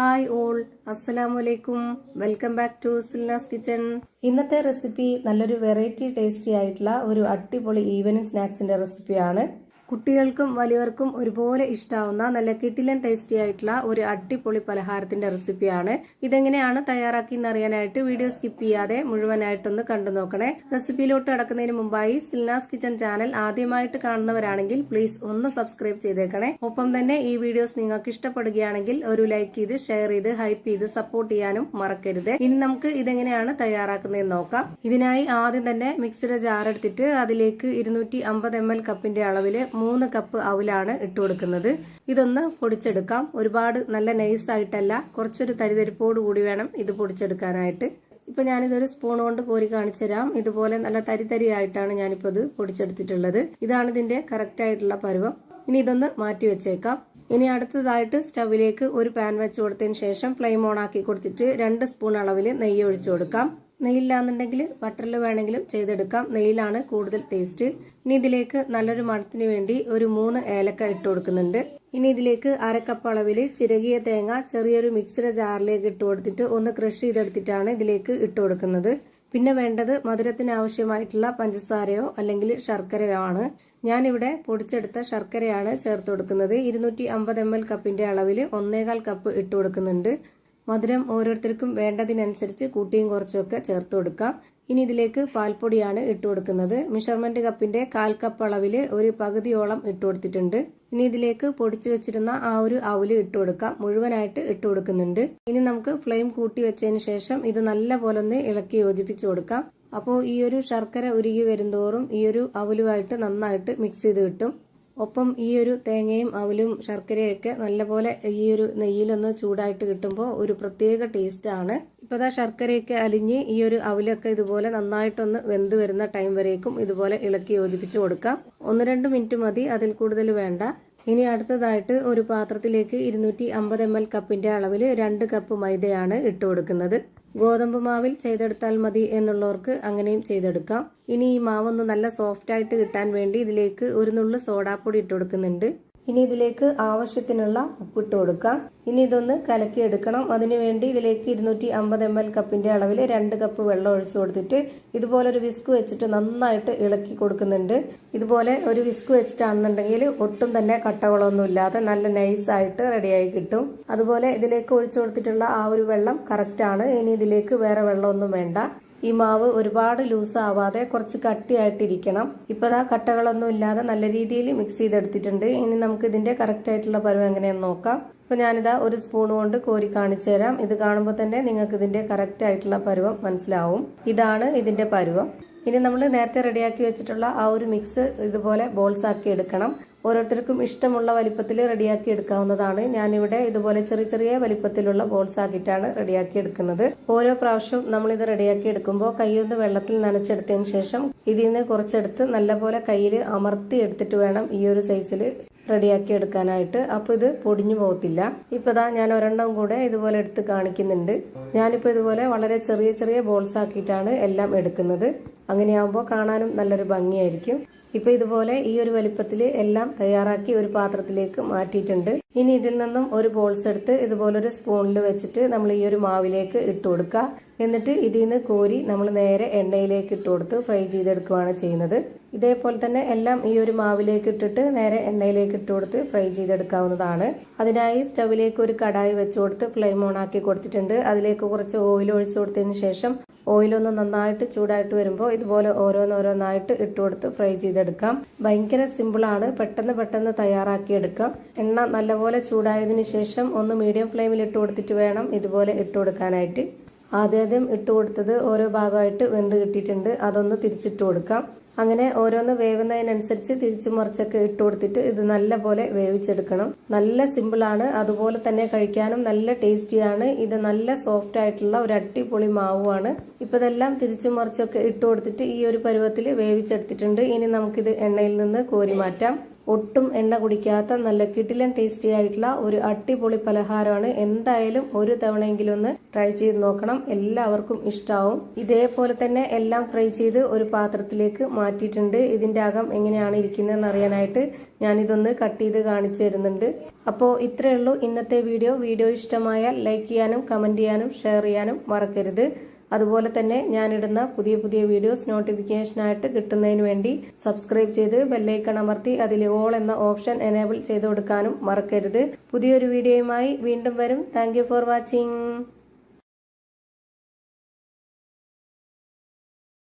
Hi all, അസ്സലാമലൈക്കും. Welcome back to Silna's kitchen. ഇന്നത്തെ recipe നല്ലൊരു വെറൈറ്റി ടേസ്റ്റി ആയിട്ടുള്ള ഒരു അടിപൊളി ഈവനിങ് സ്നാക്സിന്റെ റെസിപ്പിയാണ്. കുട്ടികൾക്കും വലിയവർക്കും ഒരുപോലെ ഇഷ്ടാവുന്ന നല്ല കിടിലൻ ടേസ്റ്റി ആയിട്ടുള്ള ഒരു അടിപൊളി പലഹാരത്തിന്റെ റെസിപ്പിയാണ്. ഇതെങ്ങനെയാണ് തയ്യാറാക്കി അറിയാനായിട്ട് വീഡിയോ സ്കിപ്പ് ചെയ്യാതെ മുഴുവനായിട്ടൊന്ന് കണ്ടു നോക്കണേ. റെസിപ്പിയിലോട്ട് കടക്കുന്നതിന് മുമ്പായി സിൽനാസ് കിച്ചൺ ചാനൽ ആദ്യമായിട്ട് കാണുന്നവരാണെങ്കിൽ പ്ലീസ് ഒന്ന് സബ്സ്ക്രൈബ് ചെയ്തേക്കണേ. ഒപ്പം തന്നെ ഈ വീഡിയോസ് നിങ്ങൾക്ക് ഇഷ്ടപ്പെടുകയാണെങ്കിൽ ഒരു ലൈക്ക് ചെയ്ത് ഷെയർ ചെയ്ത് ഹൈപ്പ് ചെയ്ത് സപ്പോർട്ട് ചെയ്യാനും മറക്കരുത്. ഇനി നമുക്ക് ഇതെങ്ങനെയാണ് തയ്യാറാക്കുന്നതെന്ന് നോക്കാം. ഇതിനായി ആദ്യം തന്നെ മിക്സിയുടെ ജാർ എടുത്തിട്ട് അതിലേക്ക് 250 ml കപ്പിന്റെ അളവില് 3 കപ്പ് അവലാണ് ഇട്ട് കൊടുക്കുന്നത്. ഇതൊന്ന് പൊടിച്ചെടുക്കാം. ഒരുപാട് നല്ല നൈസ് ആയിട്ടല്ല, കുറച്ചൊരു തരിതരിപ്പോട് കൂടി വേണം ഇത് പൊടിച്ചെടുക്കാനായിട്ട്. ഇപ്പൊ ഞാനിതൊരു സ്പൂൺ കൊണ്ട് കോരി കാണിച്ചു തരാം. ഇതുപോലെ നല്ല തരി ആയിട്ടാണ് ഞാനിപ്പോ ഇത് പൊടിച്ചെടുത്തിട്ടുള്ളത്. ഇതാണ് ഇതിന്റെ കറക്റ്റ് ആയിട്ടുള്ള പരുവം. ഇനി ഇതൊന്ന് മാറ്റി വെച്ചേക്കാം. ഇനി അടുത്തതായിട്ട് സ്റ്റവിലേക്ക് ഒരു പാൻ വെച്ച് കൊടുത്തതിന് ശേഷം ഫ്ലെയിം ഓൺ ആക്കി കൊടുത്തിട്ട് 2 സ്പൂൺ അളവിൽ നെയ്യ് ഒഴിച്ചു കൊടുക്കാം. നെയ്യില്ലാന്നുണ്ടെങ്കിൽ ബട്ടറിൽ വേണമെങ്കിലും ചെയ്തെടുക്കാം. നെയ്യിലാണ് കൂടുതൽ ടേസ്റ്റ്. ഇനി ഇതിലേക്ക് നല്ലൊരു മണത്തിന് വേണ്ടി ഒരു 3 ഏലക്ക ഇട്ട് കൊടുക്കുന്നുണ്ട്. ഇനി ഇതിലേക്ക് 1/2 കപ്പ് അളവിൽ ചിരകിയ തേങ്ങ ചെറിയൊരു മിക്സിയുടെ ജാറിലേക്ക് ഇട്ട് കൊടുത്തിട്ട് ഒന്ന് ക്രഷ് ചെയ്തെടുത്തിട്ടാണ് ഇതിലേക്ക് ഇട്ട് കൊടുക്കുന്നത്. പിന്നെ വേണ്ടത് മധുരത്തിന് ആവശ്യമായിട്ടുള്ള പഞ്ചസാരയോ അല്ലെങ്കിൽ ശർക്കരയോ ആണ്. ഞാനിവിടെ പൊടിച്ചെടുത്ത ശർക്കരയാണ് ചേർത്ത് കൊടുക്കുന്നത്. 250 ml കപ്പിന്റെ അളവിൽ 1/4 കപ്പ് ഇട്ട് കൊടുക്കുന്നുണ്ട്. മധുരം ഓരോരുത്തർക്കും വേണ്ടതിനനുസരിച്ച് കൂട്ടിയും കുറച്ചൊക്കെ ചേർത്ത് കൊടുക്കാം. ഇനി ഇതിലേക്ക് പാൽപ്പൊടിയാണ് ഇട്ട് കൊടുക്കുന്നത്. മെഷർമെന്റ് കപ്പിന്റെ 1/4 കപ്പ് അളവിൽ ഒരു പകുതിയോളം ഇട്ട് കൊടുത്തിട്ടുണ്ട്. ഇനി ഇതിലേക്ക് പൊടിച്ചു വെച്ചിരുന്ന ആ ഒരു അവല് ഇട്ട് കൊടുക്കാം. മുഴുവനായിട്ട് ഇട്ട് കൊടുക്കുന്നുണ്ട്. ഇനി നമുക്ക് ഫ്ലെയിം കൂട്ടി വെച്ചതിന് ശേഷം ഇത് നല്ല പോലെ ഒന്ന് ഇളക്കി യോജിപ്പിച്ചു കൊടുക്കാം. അപ്പോൾ ഈ ഒരു ശർക്കര ഉരുകി വരുന്തോറും ഈ ഒരു അവലുമായിട്ട് നന്നായിട്ട് മിക്സ് ചെയ്ത് കിട്ടും. ഒപ്പം ഈ ഒരു തേങ്ങയും അവലും ശർക്കരയൊക്കെ നല്ലപോലെ ഈ ഒരു നെയ്യിലൊന്ന് ചൂടായിട്ട് കിട്ടുമ്പോൾ ഒരു പ്രത്യേക ടേസ്റ്റ് ആണ്. ഇപ്പൊ ശർക്കരയൊക്കെ അലിഞ്ഞ് ഈ ഒരു അവലൊക്കെ ഇതുപോലെ നന്നായിട്ടൊന്ന് വെന്ത് വരുന്ന ടൈം വരേക്കും ഇതുപോലെ ഇളക്കി യോജിപ്പിച്ചു കൊടുക്കാം. 1-2 മിനിറ്റ് മതി, അതിൽ കൂടുതൽ വേണ്ട. ഇനി അടുത്തതായിട്ട് ഒരു പാത്രത്തിലേക്ക് 250 ml കപ്പിന്റെ അളവിൽ 2 കപ്പ് മൈദയാണ് ഇട്ട് കൊടുക്കുന്നത്. ഗോതമ്പ് മാവിൽ ചെയ്തെടുത്താൽ മതി എന്നുള്ളവർക്ക് അങ്ങനെയും ചെയ്തെടുക്കാം. ഇനി ഈ മാവൊന്ന് നല്ല സോഫ്റ്റ് ആയിട്ട് കിട്ടാൻ വേണ്ടി ഇതിലേക്ക് ഒരു നുള്ളു സോഡാപ്പൊടി ഇട്ട് കൊടുക്കുന്നുണ്ട്. ഇനി ഇതിലേക്ക് ആവശ്യത്തിനുള്ള ഉപ്പിട്ട് കൊടുക്കാം. ഇനി ഇതൊന്ന് കലക്കി എടുക്കണം. അതിനുവേണ്ടി ഇതിലേക്ക് 250 ml കപ്പിന്റെ അളവിൽ 2 കപ്പ് വെള്ളം ഒഴിച്ചു കൊടുത്തിട്ട് ഇതുപോലെ ഒരു വിസ്ക് വെച്ചിട്ട് നന്നായിട്ട് ഇളക്കി കൊടുക്കുന്നുണ്ട്. ഇതുപോലെ ഒരു വിസ്ക് വെച്ചിട്ടാണെന്നുണ്ടെങ്കിൽ ഒട്ടും തന്നെ കട്ടകളൊന്നും ഇല്ലാതെ നല്ല നൈസ് ആയിട്ട് റെഡിയായി കിട്ടും. അതുപോലെ ഇതിലേക്ക് ഒഴിച്ചു കൊടുത്തിട്ടുള്ള ആ ഒരു വെള്ളം കറക്റ്റ് ആണ്. ഇനി ഇതിലേക്ക് വേറെ വെള്ളമൊന്നും വേണ്ട. ഈ മാവ് ഒരുപാട് ലൂസ് ആവാതെ കുറച്ച് കട്ടിയായിട്ടിരിക്കണം. ഇപ്പതാ കട്ടകളൊന്നും ഇല്ലാതെ നല്ല രീതിയിൽ മിക്സ് ചെയ്തെടുത്തിട്ടുണ്ട്. ഇനി നമുക്ക് ഇതിന്റെ കറക്റ്റ് ആയിട്ടുള്ള പരുവം എങ്ങനെയാന്ന് നോക്കാം. ഇപ്പൊ ഞാനിതാ ഒരു സ്പൂൺ കൊണ്ട് കോരി കാണിച്ചു തരാം. ഇത് കാണുമ്പോൾ തന്നെ നിങ്ങൾക്ക് ഇതിന്റെ കറക്റ്റ് ആയിട്ടുള്ള പരുവം മനസ്സിലാവും. ഇതാണ് ഇതിന്റെ പരുവം. ഇനി നമ്മൾ നേരത്തെ റെഡിയാക്കി വെച്ചിട്ടുള്ള ആ ഒരു മിക്സ് ഇതുപോലെ ബോൾസ് ആക്കി എടുക്കണം. ഓരോരുത്തർക്കും ഇഷ്ടമുള്ള വലിപ്പത്തിൽ റെഡിയാക്കി എടുക്കാവുന്നതാണ്. ഞാനിവിടെ ഇതുപോലെ ചെറിയ വലിപ്പത്തിലുള്ള ബോൾസ് ആക്കിയിട്ടാണ് റെഡിയാക്കി എടുക്കുന്നത്. ഓരോ പ്രാവശ്യവും നമ്മളിത് റെഡിയാക്കി എടുക്കുമ്പോൾ കൈയൊന്ന് വെള്ളത്തിൽ നനച്ചെടുത്തതിന് ശേഷം ഇതിൽ നിന്ന് കുറച്ചെടുത്ത് നല്ലപോലെ കയ്യിൽ അമർത്തി എടുത്തിട്ട് വേണം ഈ ഒരു സൈസിൽ റെഡിയാക്കി എടുക്കാനായിട്ട്. അപ്പോൾ ഇത് പൊടിഞ്ഞു പോകത്തില്ല. ഇപ്പതാ ഞാൻ ഒരെണ്ണം കൂടെ ഇതുപോലെ എടുത്ത് കാണിക്കുന്നുണ്ട്. ഞാനിപ്പോൾ ഇതുപോലെ വളരെ ചെറിയ ബോൾസ് ആക്കിയിട്ടാണ് എല്ലാം എടുക്കുന്നത്. അങ്ങനെയാകുമ്പോൾ കാണാനും നല്ലൊരു ഭംഗിയായിരിക്കും. ഇപ്പൊ ഇതുപോലെ ഈ ഒരു വലിപ്പത്തിൽ എല്ലാം തയ്യാറാക്കി ഒരു പാത്രത്തിലേക്ക് മാറ്റിയിട്ടുണ്ട്. ഇനി ഇതിൽ നിന്നും ഒരു ബോൾസ് എടുത്ത് ഇതുപോലൊരു സ്പൂണിൽ വെച്ചിട്ട് നമ്മൾ ഈ ഒരു മാവിലേക്ക് ഇട്ട് കൊടുക്കുക. എന്നിട്ട് ഇതിൽ നിന്ന് കോരി നമ്മൾ നേരെ എണ്ണയിലേക്ക് ഇട്ട് കൊടുത്ത് ഫ്രൈ ചെയ്തെടുക്കുകയാണ് ചെയ്യുന്നത്. ഇതേപോലെ തന്നെ എല്ലാം ഈ ഒരു മാവിലേക്ക് ഇട്ടിട്ട് നേരെ എണ്ണയിലേക്ക് ഇട്ട് കൊടുത്ത് ഫ്രൈ ചെയ്തെടുക്കാവുന്നതാണ്. അതിനായി സ്റ്റവിലേക്ക് ഒരു കടായി വെച്ച് കൊടുത്ത് ഫ്ലെയിം ഓൺ ആക്കി കൊടുത്തിട്ടുണ്ട്. അതിലേക്ക് കുറച്ച് ഓയിൽ ഒഴിച്ചു കൊടുത്തതിന് ശേഷം ഓയിലൊന്ന് നന്നായിട്ട് ചൂടായിട്ട് വരുമ്പോൾ ഇതുപോലെ ഓരോന്നായിട്ട് ഇട്ട് കൊടുത്ത് ഫ്രൈ ചെയ്തെടുക്കാം. ഭയങ്കര സിമ്പിളാണ്. പെട്ടെന്ന് തയ്യാറാക്കി എടുക്കാം. എണ്ണ നല്ലപോലെ ചൂടായതിനു ശേഷം ഒന്ന് മീഡിയം ഫ്ലെയിമിൽ ഇട്ട് കൊടുത്തിട്ട് വേണം ഇതുപോലെ ഇട്ട് കൊടുക്കാനായിട്ട്. ആദ്യം ഇട്ട് കൊടുത്തത് ഓരോ ഭാഗമായിട്ട് വെന്ത് കിട്ടിയിട്ടുണ്ട്. അതൊന്ന് തിരിച്ചിട്ട് കൊടുക്കാം. അങ്ങനെ ഓരോന്ന് വേവുന്നതിനനുസരിച്ച് തിരിച്ചു മറിച്ചൊക്കെ ഇട്ട് കൊടുത്തിട്ട് ഇത് നല്ലപോലെ വേവിച്ചെടുക്കണം. നല്ല സിമ്പിളാണ്. അതുപോലെ തന്നെ കഴിക്കാനും നല്ല ടേസ്റ്റിയാണ്. ഇത് നല്ല സോഫ്റ്റ് ആയിട്ടുള്ള ഒരു അടിപൊളി മാവുമാണ്. ഇപ്പൊ ഇതെല്ലാം തിരിച്ചു മറിച്ചൊക്കെ ഇട്ട് കൊടുത്തിട്ട് ഈ ഒരു പരുവത്തിൽ വേവിച്ചെടുത്തിട്ടുണ്ട്. ഇനി നമുക്കിത് എണ്ണയിൽ നിന്ന് കോരി മാറ്റാം. ഒട്ടും എണ്ണ കുടിക്കാത്ത നല്ല കിടിലൻ ടേസ്റ്റി ആയിട്ടുള്ള ഒരു അടിപൊളി പലഹാരമാണ്. എന്തായാലും ഒരു തവണയെങ്കിലും ഒന്ന് ട്രൈ ചെയ്ത് നോക്കണം. എല്ലാവർക്കും ഇഷ്ടാവും. ഇതേപോലെ തന്നെ എല്ലാം ഫ്രൈ ചെയ്ത് ഒരു പാത്രത്തിലേക്ക് മാറ്റിയിട്ടുണ്ട്. ഇതിന്റെ അകം എങ്ങനെയാണ് ഇരിക്കുന്നതെന്ന് അറിയാനായിട്ട് ഞാനിതൊന്ന് കട്ട് ചെയ്ത് കാണിച്ചു തരുന്നുണ്ട്. അപ്പോൾ ഇത്രയേ ഉള്ളൂ ഇന്നത്തെ വീഡിയോ ഇഷ്ടമായാൽ ലൈക്ക് ചെയ്യാനും കമൻറ്റ് ചെയ്യാനും ഷെയർ ചെയ്യാനും മറക്കരുത്. അതുപോലെ തന്നെ ഞാനിടുന്ന പുതിയ വീഡിയോസ് നോട്ടിഫിക്കേഷനായിട്ട് കിട്ടുന്നതിന് വേണ്ടി സബ്സ്ക്രൈബ് ചെയ്ത് ബെല്ലൈക്കൺ അമർത്തി അതിൽ ഓൾ എന്ന ഓപ്ഷൻ എനേബിൾ ചെയ്ത് കൊടുക്കാനും മറക്കരുത്. പുതിയൊരു വീഡിയോയുമായി വീണ്ടും വരും. Thank you for watching.